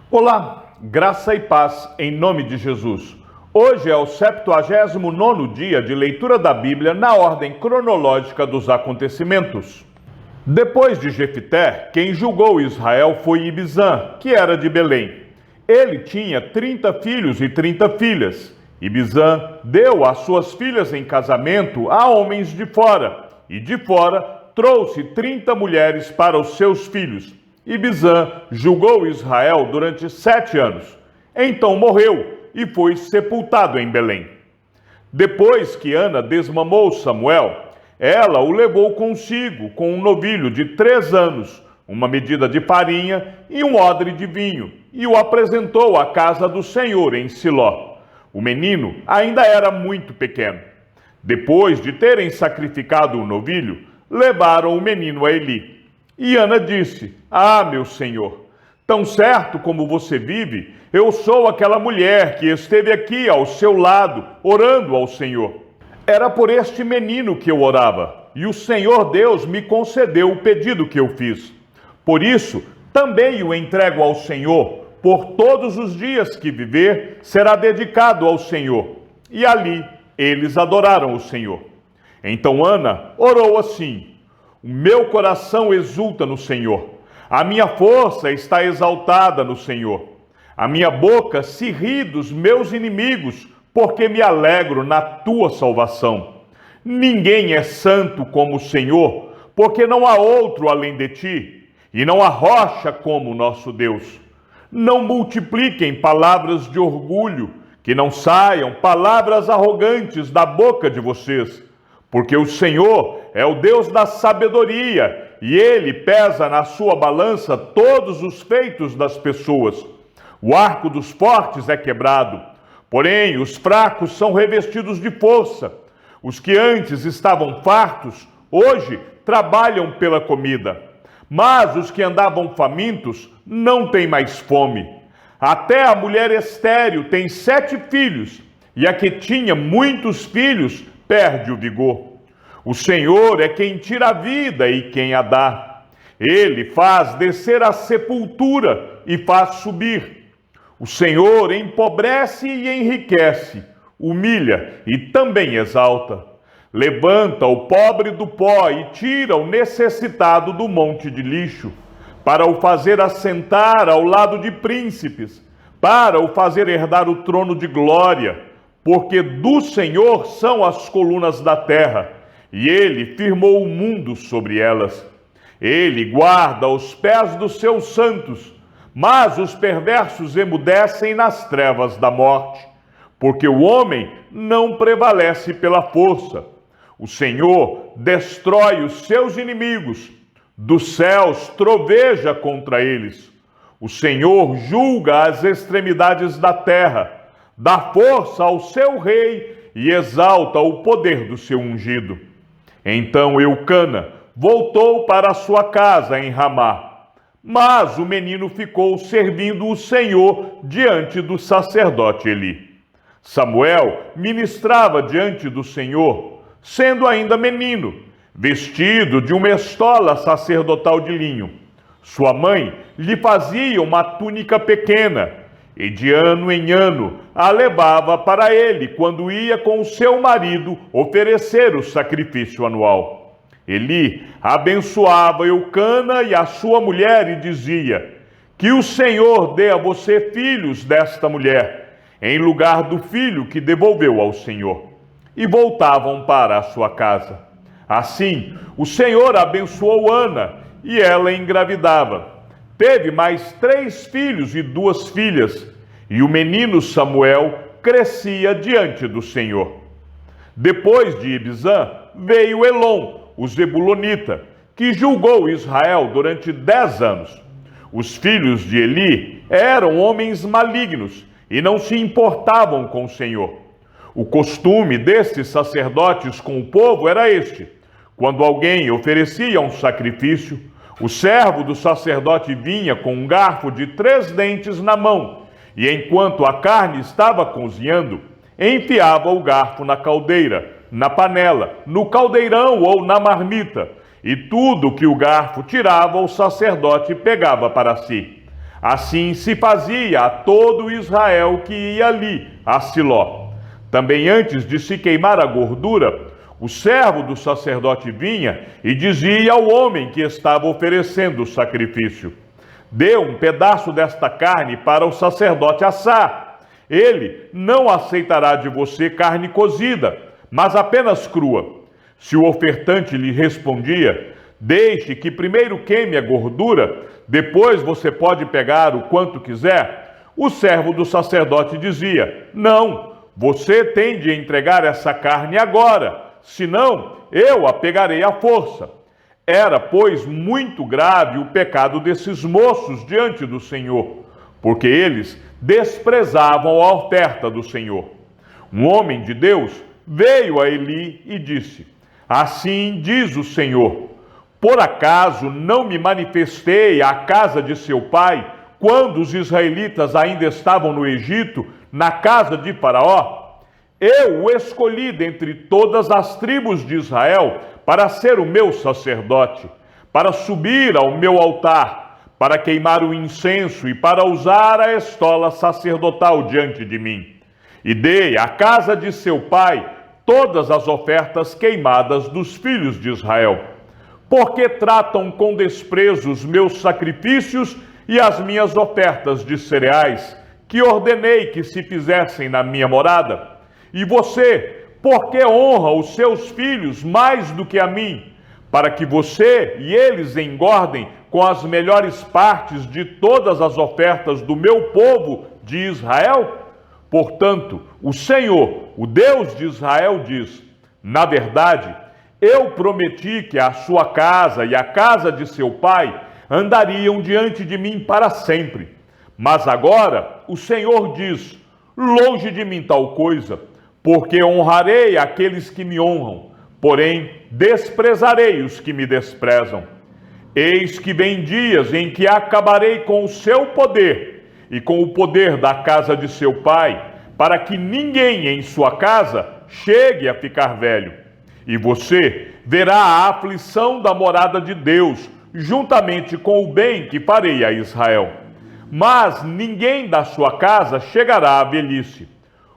Olá, graça e paz em nome de Jesus. Hoje é o 79º dia de leitura da Bíblia na ordem cronológica dos acontecimentos. Depois de Jefité, quem julgou Israel foi Ibizã, que era de Belém. Ele tinha 30 filhos e 30 filhas. Ibizã deu as suas filhas em casamento a homens de fora, e de fora trouxe 30 mulheres para os seus filhos. Ibizã julgou Israel durante 7 anos. Então morreu e foi sepultado em Belém. Depois que Ana desmamou Samuel, ela o levou consigo com um novilho de 3 anos, uma medida de farinha e um odre de vinho, e o apresentou à casa do Senhor em Siló. O menino ainda era muito pequeno. Depois de terem sacrificado o novilho, levaram o menino a Eli. E Ana disse: "Ah, meu senhor, tão certo como você vive, eu sou aquela mulher que esteve aqui ao seu lado, orando ao Senhor. Era por este menino que eu orava, e o Senhor Deus me concedeu o pedido que eu fiz. Por isso, também o entrego ao Senhor, por todos os dias que viver, será dedicado ao Senhor." E ali eles adoraram o Senhor. Então Ana orou assim: "O meu coração exulta no Senhor, a minha força está exaltada no Senhor. A minha boca se ri dos meus inimigos, porque me alegro na tua salvação. Ninguém é santo como o Senhor, porque não há outro além de ti, e não há rocha como o nosso Deus. Não multipliquem palavras de orgulho, que não saiam palavras arrogantes da boca de vocês, porque o Senhor é o Deus da sabedoria, e Ele pesa na sua balança todos os feitos das pessoas. O arco dos fortes é quebrado, porém os fracos são revestidos de força. Os que antes estavam fartos, hoje trabalham pela comida. Mas os que andavam famintos não têm mais fome. Até a mulher estéril tem 7 filhos, e a que tinha muitos filhos perde o vigor. O Senhor é quem tira a vida e quem a dá. Ele faz descer a sepultura e faz subir. O Senhor empobrece e enriquece, humilha e também exalta. Levanta o pobre do pó e tira o necessitado do monte de lixo, para o fazer assentar ao lado de príncipes, para o fazer herdar o trono de glória, porque do Senhor são as colunas da terra, e ele firmou o mundo sobre elas. Ele guarda os pés dos seus santos, mas os perversos emudecem nas trevas da morte, porque o homem não prevalece pela força. O Senhor destrói os seus inimigos, dos céus troveja contra eles. O Senhor julga as extremidades da terra, dá força ao seu rei e exalta o poder do seu ungido." Então Eucana voltou para a sua casa em Ramá, mas o menino ficou servindo o Senhor diante do sacerdote Eli. Samuel ministrava diante do Senhor, sendo ainda menino, vestido de uma estola sacerdotal de linho. Sua mãe lhe fazia uma túnica pequena, e de ano em ano a levava para ele quando ia com o seu marido oferecer o sacrifício anual. Eli abençoava Eucana e a sua mulher e dizia: "Que o Senhor dê a você filhos desta mulher, em lugar do filho que devolveu ao Senhor." E voltavam para a sua casa. Assim, o Senhor abençoou Ana, e ela engravidava. Teve mais 3 filhos e 2 filhas, e o menino Samuel crescia diante do Senhor. Depois de Ibizã veio Elom, o Zebulonita, que julgou Israel durante 10 anos. Os filhos de Eli eram homens malignos e não se importavam com o Senhor. O costume destes sacerdotes com o povo era este: quando alguém oferecia um sacrifício, o servo do sacerdote vinha com um garfo de 3 dentes na mão, e enquanto a carne estava cozinhando, enfiava o garfo na caldeira, na panela, no caldeirão ou na marmita, e tudo que o garfo tirava, o sacerdote pegava para si. Assim se fazia a todo Israel que ia ali a Siló. Também antes de se queimar a gordura, o servo do sacerdote vinha e dizia ao homem que estava oferecendo o sacrifício: dê um pedaço desta carne para o sacerdote assar. Ele não aceitará de você carne cozida, mas apenas crua. Se o ofertante lhe respondia: deixe que primeiro queime a gordura, depois você pode pegar o quanto quiser, o servo do sacerdote dizia: não, você tem de entregar essa carne agora, senão eu a pegarei à força. Era, pois, muito grave o pecado desses moços diante do Senhor, porque eles desprezavam a oferta do Senhor. Um homem de Deus veio a Eli e disse: assim diz o Senhor: por acaso não me manifestei à casa de seu pai, quando os israelitas ainda estavam no Egito, na casa de Faraó? Eu o escolhi dentre todas as tribos de Israel para ser o meu sacerdote, para subir ao meu altar, para queimar o incenso e para usar a estola sacerdotal diante de mim. E dei à casa de seu pai todas as ofertas queimadas dos filhos de Israel. Porque tratam com desprezo os meus sacrifícios e as minhas ofertas de cereais, que ordenei que se fizessem na minha morada? E você, por que honra os seus filhos mais do que a mim, para que você e eles engordem com as melhores partes de todas as ofertas do meu povo de Israel? Portanto, o Senhor, o Deus de Israel, diz: na verdade, eu prometi que a sua casa e a casa de seu pai andariam diante de mim para sempre. Mas agora o Senhor diz: longe de mim tal coisa, porque honrarei aqueles que me honram, porém desprezarei os que me desprezam. Eis que vem dias em que acabarei com o seu poder e com o poder da casa de seu pai, para que ninguém em sua casa chegue a ficar velho. E você verá a aflição da morada de Deus, juntamente com o bem que farei a Israel. Mas ninguém da sua casa chegará à velhice.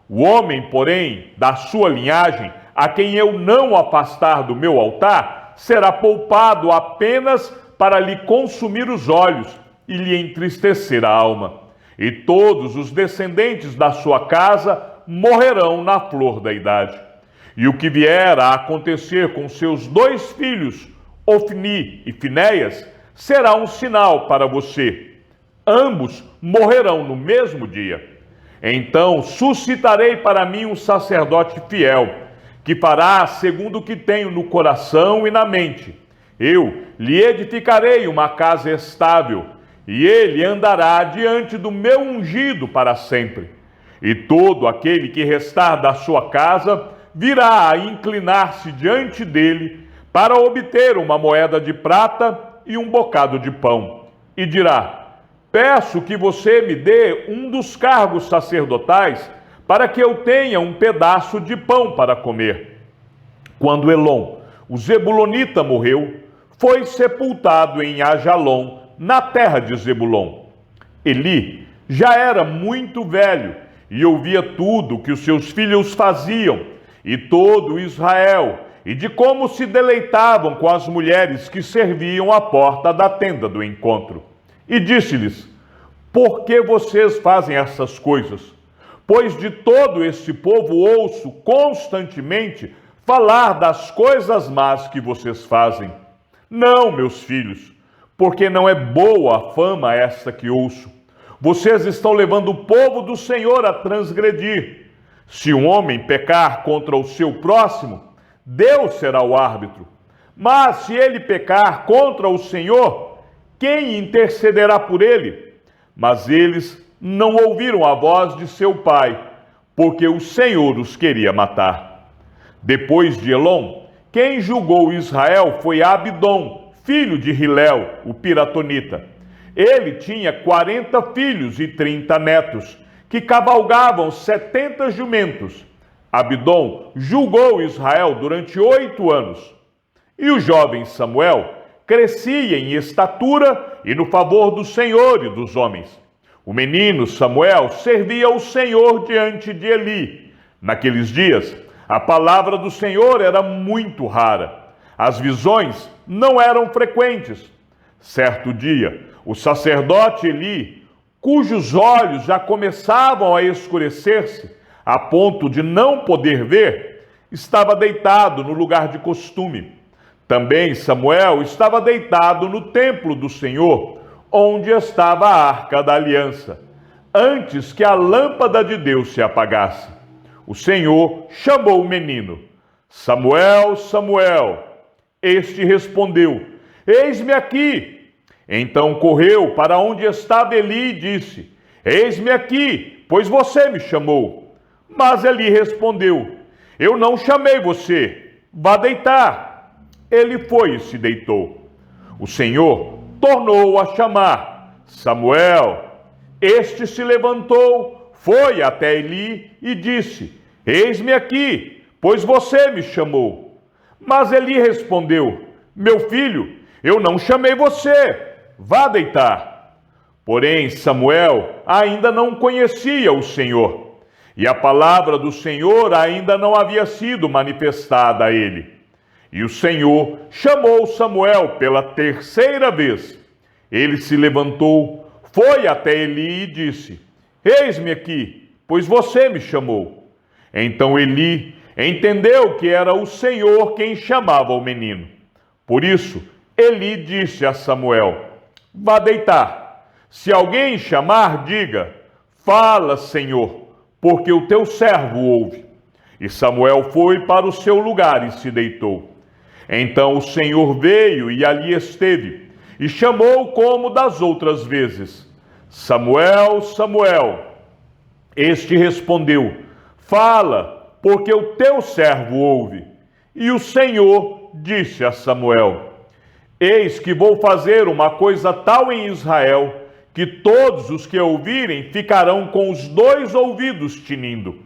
O homem, porém, da sua linhagem, a quem eu não afastar do meu altar, será poupado apenas para lhe consumir os olhos e lhe entristecer a alma. E todos os descendentes da sua casa morrerão na flor da idade. E o que vier a acontecer com seus 2 filhos, Ofni e Finéias, será um sinal para você. Ambos morrerão no mesmo dia. Então suscitarei para mim um sacerdote fiel, que fará segundo o que tenho no coração e na mente. Eu lhe edificarei uma casa estável, e ele andará diante do meu ungido para sempre. E todo aquele que restar da sua casa virá a inclinar-se diante dele para obter uma moeda de prata e um bocado de pão. E dirá: peço que você me dê um dos cargos sacerdotais para que eu tenha um pedaço de pão para comer. Quando Elon, o Zebulonita, morreu, foi sepultado em Ajalon, na terra de Zebulon. Eli já era muito velho e ouvia tudo que os seus filhos faziam, e todo Israel, e de como se deleitavam com as mulheres que serviam à porta da tenda do encontro. E disse-lhes: por que vocês fazem essas coisas? Pois de todo este povo ouço constantemente falar das coisas más que vocês fazem. Não, meus filhos, porque não é boa a fama esta que ouço. Vocês estão levando o povo do Senhor a transgredir. Se um homem pecar contra o seu próximo, Deus será o árbitro. Mas se ele pecar contra o Senhor, quem intercederá por ele? Mas eles não ouviram a voz de seu pai, porque o Senhor os queria matar. Depois de Elon, quem julgou Israel foi Abidom, filho de Hilel, o piratonita. Ele tinha 40 filhos e 30 netos, que cavalgavam 70 jumentos. Abidom julgou Israel durante 8 anos. E o jovem Samuel crescia em estatura e no favor do Senhor e dos homens. O menino Samuel servia ao Senhor diante de Eli. Naqueles dias, a palavra do Senhor era muito rara. As visões não eram frequentes. Certo dia, o sacerdote Eli, cujos olhos já começavam a escurecer-se, a ponto de não poder ver, estava deitado no lugar de costume. Também Samuel estava deitado no templo do Senhor, onde estava a arca da aliança, antes que a lâmpada de Deus se apagasse. O Senhor chamou o menino: Samuel, Samuel. Este respondeu: Eis-me aqui. Então correu para onde estava Eli e disse: Eis-me aqui, pois você me chamou. Mas Eli respondeu: Eu não chamei você, vá deitar. Ele foi e se deitou. O Senhor tornou a chamar: Samuel. Este se levantou, foi até Eli e disse: Eis-me aqui, pois você me chamou. Mas Eli respondeu: Meu filho, eu não chamei você, vá deitar. Porém, Samuel ainda não conhecia o Senhor, e a palavra do Senhor ainda não havia sido manifestada a ele. E o Senhor chamou Samuel pela terceira vez. Ele se levantou, foi até Eli e disse: Eis-me aqui, pois você me chamou. Então Eli entendeu que era o Senhor quem chamava o menino. Por isso, Eli disse a Samuel: Vá deitar. Se alguém chamar, diga: Fala, Senhor, porque o teu servo ouve. E Samuel foi para o seu lugar e se deitou. Então o Senhor veio e ali esteve, e chamou como das outras vezes: Samuel, Samuel. Este respondeu: Fala, porque o teu servo ouve. E o Senhor disse a Samuel: Eis que vou fazer uma coisa tal em Israel, que todos os que ouvirem ficarão com os dois ouvidos tinindo.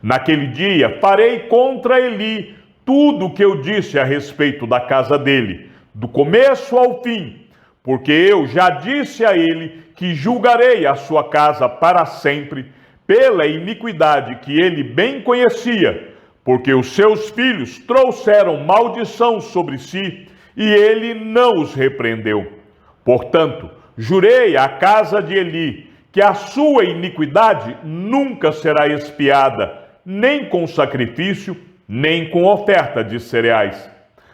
Naquele dia farei contra Eli tudo o que eu disse a respeito da casa dele, do começo ao fim, porque eu já disse a ele que julgarei a sua casa para sempre, pela iniquidade que ele bem conhecia, porque os seus filhos trouxeram maldição sobre si, e ele não os repreendeu. Portanto, jurei à casa de Eli que a sua iniquidade nunca será expiada, nem com sacrifício, nem com oferta de cereais.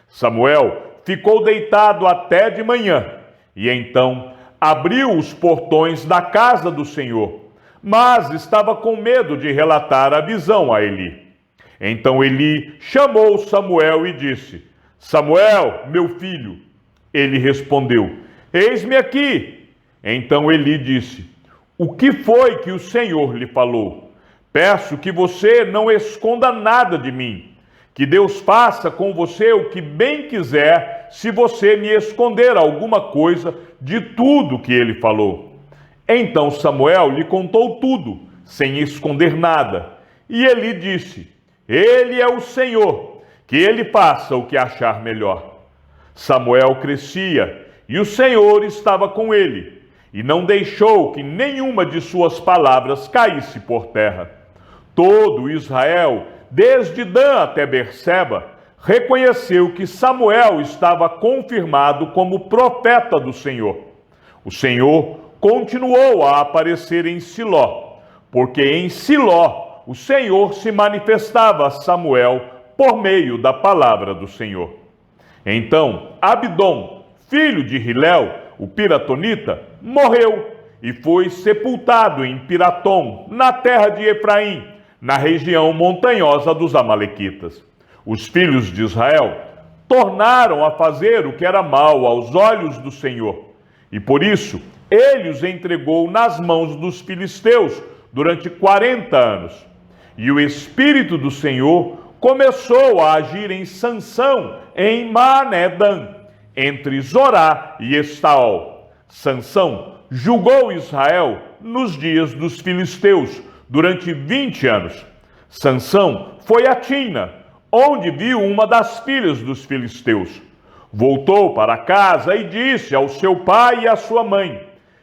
Samuel ficou deitado até de manhã, e então abriu os portões da casa do Senhor, mas estava com medo de relatar a visão a Eli. Então Eli chamou Samuel e disse: Samuel, meu filho. Ele respondeu: Eis-me aqui. Então Eli disse: O que foi que o Senhor lhe falou? Peço que você não esconda nada de mim. Que Deus faça com você o que bem quiser, se você me esconder alguma coisa de tudo que ele falou. Então Samuel lhe contou tudo, sem esconder nada. E Eli disse: Ele é o Senhor, que ele faça o que achar melhor. Samuel crescia, e o Senhor estava com ele, e não deixou que nenhuma de suas palavras caísse por terra. Todo Israel, desde Dan até Berseba, reconheceu que Samuel estava confirmado como profeta do Senhor. O Senhor continuou a aparecer em Siló, porque em Siló o Senhor se manifestava a Samuel por meio da palavra do Senhor. Então Abdom, filho de Hilel, o piratonita, morreu e foi sepultado em Piratom, na terra de Efraim, na região montanhosa dos amalequitas. Os filhos de Israel tornaram a fazer o que era mal aos olhos do Senhor, e por isso ele os entregou nas mãos dos filisteus durante 40 anos. E o Espírito do Senhor começou a agir em Sansão, em Maané-Dan, entre Zorá e Estaol. Sansão julgou Israel nos dias dos filisteus, durante 20 anos. Sansão foi a Tina, onde viu uma das filhas dos filisteus. Voltou para casa e disse ao seu pai e à sua mãe: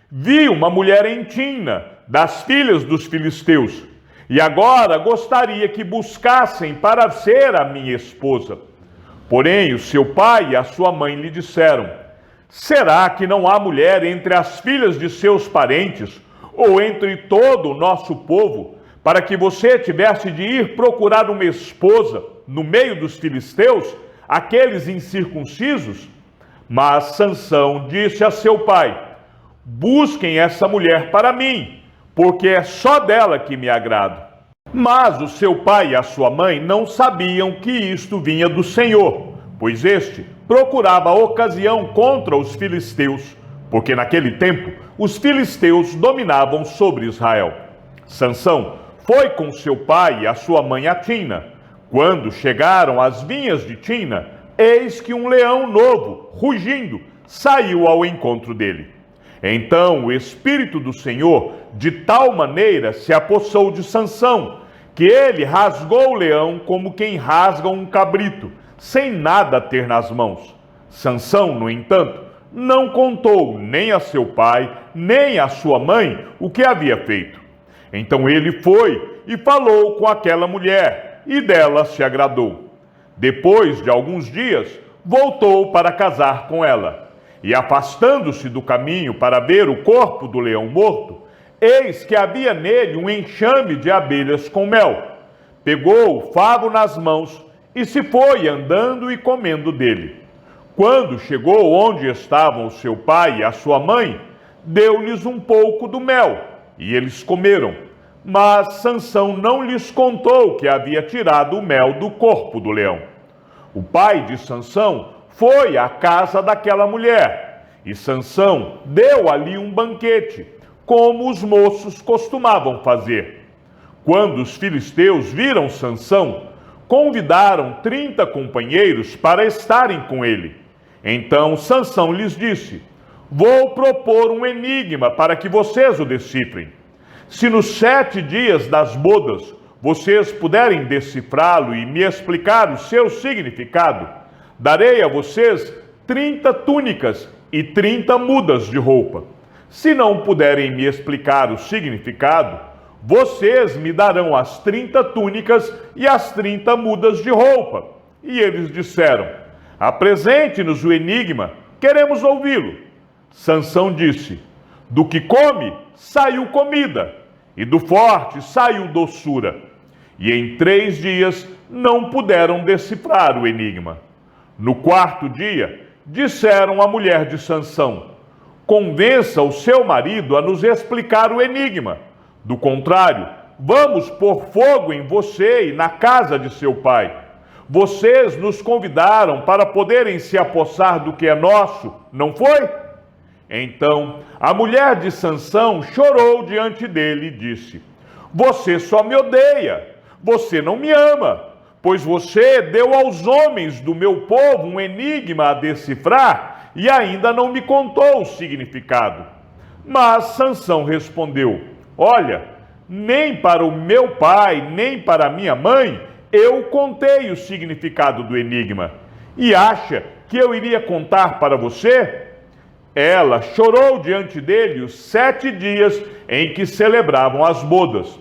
Vi uma mulher em Timna, das filhas dos filisteus, e agora gostaria que buscassem para ser a minha esposa. Porém, o seu pai e a sua mãe lhe disseram: Será que não há mulher entre as filhas de seus parentes, ou entre todo o nosso povo, para que você tivesse de ir procurar uma esposa no meio dos filisteus, aqueles incircuncisos? Mas Sansão disse a seu pai: Busquem essa mulher para mim, porque é só dela que me agrado. Mas o seu pai e a sua mãe não sabiam que isto vinha do Senhor, pois este procurava ocasião contra os filisteus, porque naquele tempo os filisteus dominavam sobre Israel. Sansão foi com seu pai e a sua mãe a Timna. Quando chegaram às vinhas de Timna, eis que um leão novo, rugindo, saiu ao encontro dele. Então o Espírito do Senhor de tal maneira se apossou de Sansão, que ele rasgou o leão como quem rasga um cabrito, sem nada ter nas mãos. Sansão, no entanto, não contou nem a seu pai, nem a sua mãe o que havia feito. Então ele foi e falou com aquela mulher, e dela se agradou. Depois de alguns dias, voltou para casar com ela. E afastando-se do caminho para ver o corpo do leão morto, eis que havia nele um enxame de abelhas com mel. Pegou o favo nas mãos e se foi andando e comendo dele. Quando chegou onde estavam o seu pai e a sua mãe, deu-lhes um pouco do mel, e eles comeram. Mas Sansão não lhes contou que havia tirado o mel do corpo do leão. O pai de Sansão foi à casa daquela mulher, e Sansão deu ali um banquete, como os moços costumavam fazer. Quando os filisteus viram Sansão, convidaram 30 companheiros para estarem com ele. Então Sansão lhes disse: Vou propor um enigma para que vocês o decifrem. Se nos 7 dias das bodas vocês puderem decifrá-lo e me explicar o seu significado, darei a vocês 30 túnicas e 30 mudas de roupa. Se não puderem me explicar o significado, vocês me darão as 30 túnicas e as 30 mudas de roupa. E eles disseram: Apresente-nos o enigma, queremos ouvi-lo. Sansão disse: Do que come, saiu comida, e do forte saiu doçura. E em 3 dias não puderam decifrar o enigma. No 4º dia, disseram à mulher de Sansão: Convença o seu marido a nos explicar o enigma. Do contrário, vamos pôr fogo em você e na casa de seu pai. Vocês nos convidaram para poderem se apossar do que é nosso, não foi? Então a mulher de Sansão chorou diante dele e disse: Você só me odeia, você não me ama, pois você deu aos homens do meu povo um enigma a decifrar e ainda não me contou o significado. Mas Sansão respondeu: Olha, nem para o meu pai, nem para a minha mãe, eu contei o significado do enigma. E acha que eu iria contar para você? Ela chorou diante dele os 7 dias em que celebravam as bodas.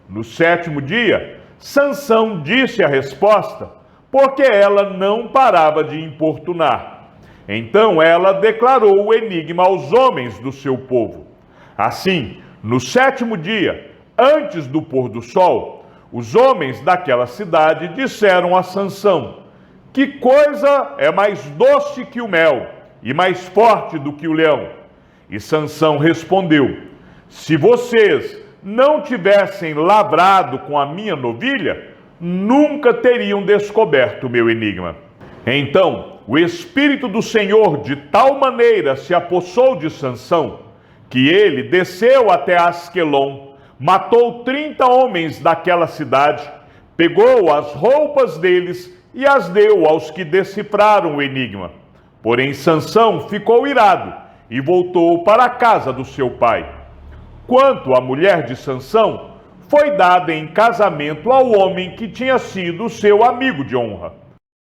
No 7º dia, Sansão disse a resposta, porque ela não parava de importunar. Então ela declarou o enigma aos homens do seu povo. Assim, no 7º dia, antes do pôr do sol, os homens daquela cidade disseram a Sansão: Que coisa é mais doce que o mel e mais forte do que o leão? E Sansão respondeu: Se vocês não tivessem lavrado com a minha novilha, nunca teriam descoberto o meu enigma. Então o Espírito do Senhor de tal maneira se apossou de Sansão, que ele desceu até Asquelon, matou 30 homens daquela cidade, pegou as roupas deles e as deu aos que decifraram o enigma. Porém Sansão ficou irado e voltou para a casa do seu pai. Quanto à mulher de Sansão, foi dada em casamento ao homem que tinha sido seu amigo de honra.